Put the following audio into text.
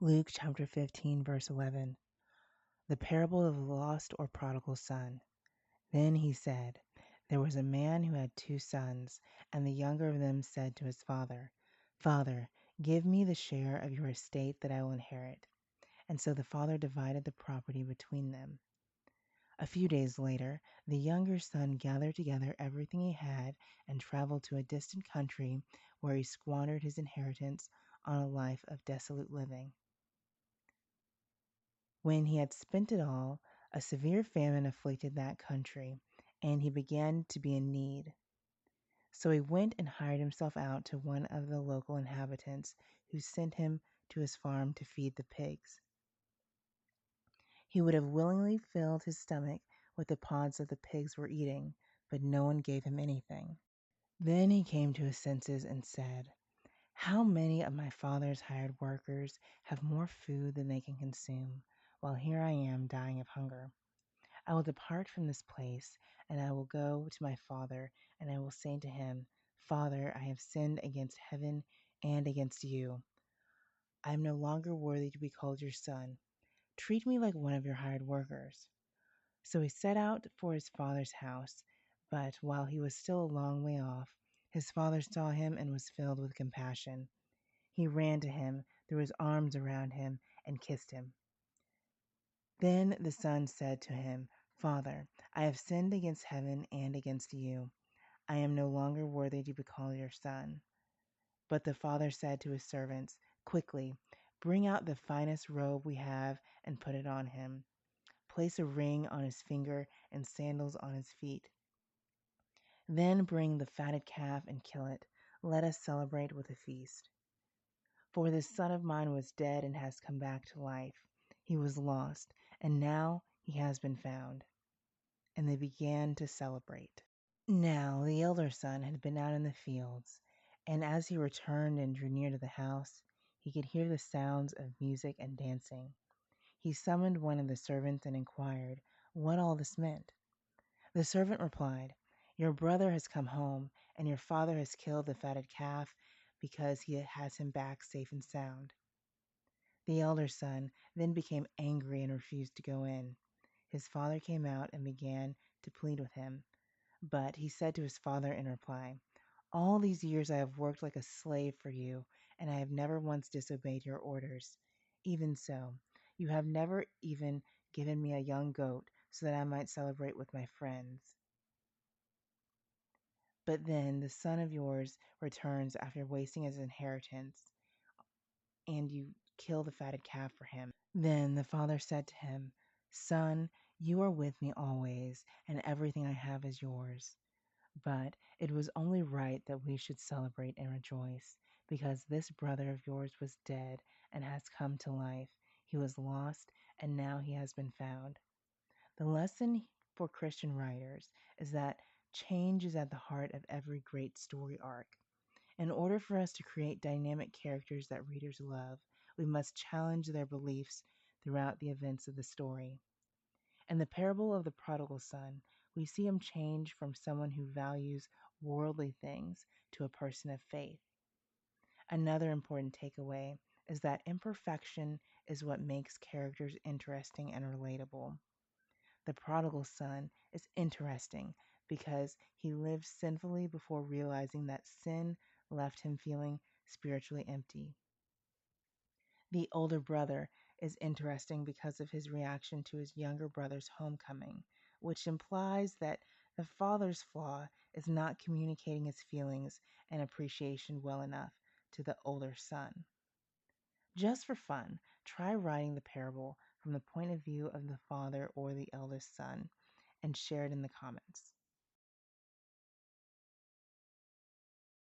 Luke chapter 15, verse 11. The parable of the lost or prodigal son. Then he said, There was a man who had 2 sons, and the younger of them said to his father, Father, give me the share of your estate that I will inherit. And so the father divided the property between them. A few days later, the younger son gathered together everything he had and traveled to a distant country where he squandered his inheritance on a life of dissolute living. When he had spent it all, a severe famine afflicted that country, and he began to be in need. So he went and hired himself out to one of the local inhabitants, who sent him to his farm to feed the pigs. He would have willingly filled his stomach with the pods that the pigs were eating, but no one gave him anything. Then he came to his senses and said, How many of my father's hired workers have more food than they can consume, while here I am dying of hunger? I will depart from this place, and I will go to my father, and I will say to him, Father, I have sinned against heaven and against you. I am no longer worthy to be called your son. Treat me like one of your hired workers. So he set out for his father's house, but while he was still a long way off, his father saw him and was filled with compassion. He ran to him, threw his arms around him, and kissed him. Then the son said to him, Father, I have sinned against heaven and against you. I am no longer worthy to be called your son. But the father said to his servants, Quickly, bring out the finest robe we have and put it on him. Place a ring on his finger and sandals on his feet. Then bring the fatted calf and kill it. Let us celebrate with a feast. For this son of mine was dead and has come back to life. He was lost, and now he has been found. And they began to celebrate. Now the elder son had been out in the fields, and as he returned and drew near to the house, he could hear the sounds of music and dancing. He summoned one of the servants and inquired what all this meant. The servant replied, Your brother has come home, and your father has killed the fatted calf because he has him back safe and sound. The elder son then became angry and refused to go in. His father came out and began to plead with him. But he said to his father in reply, All these years I have worked like a slave for you, and I have never once disobeyed your orders. Even so, you have never even given me a young goat so that I might celebrate with my friends. But then the son of yours returns after wasting his inheritance, and you kill the fatted calf for him. Then the father said to him, Son, you are with me always, and everything I have is yours. But it was only right that we should celebrate and rejoice, because this brother of yours was dead and has come to life. He was lost, and now he has been found. The lesson for Christian writers is that change is at the heart of every great story arc. In order for us to create dynamic characters that readers love, we must challenge their beliefs throughout the events of the story. In the parable of the prodigal son, we see him change from someone who values worldly things to a person of faith. Another important takeaway is that imperfection is what makes characters interesting and relatable. The prodigal son is interesting because he lived sinfully before realizing that sin left him feeling spiritually empty. The older brother is interesting because of his reaction to his younger brother's homecoming, which implies that the father's flaw is not communicating his feelings and appreciation well enough to the older son. Just for fun, try writing the parable from the point of view of the father or the eldest son and share it in the comments.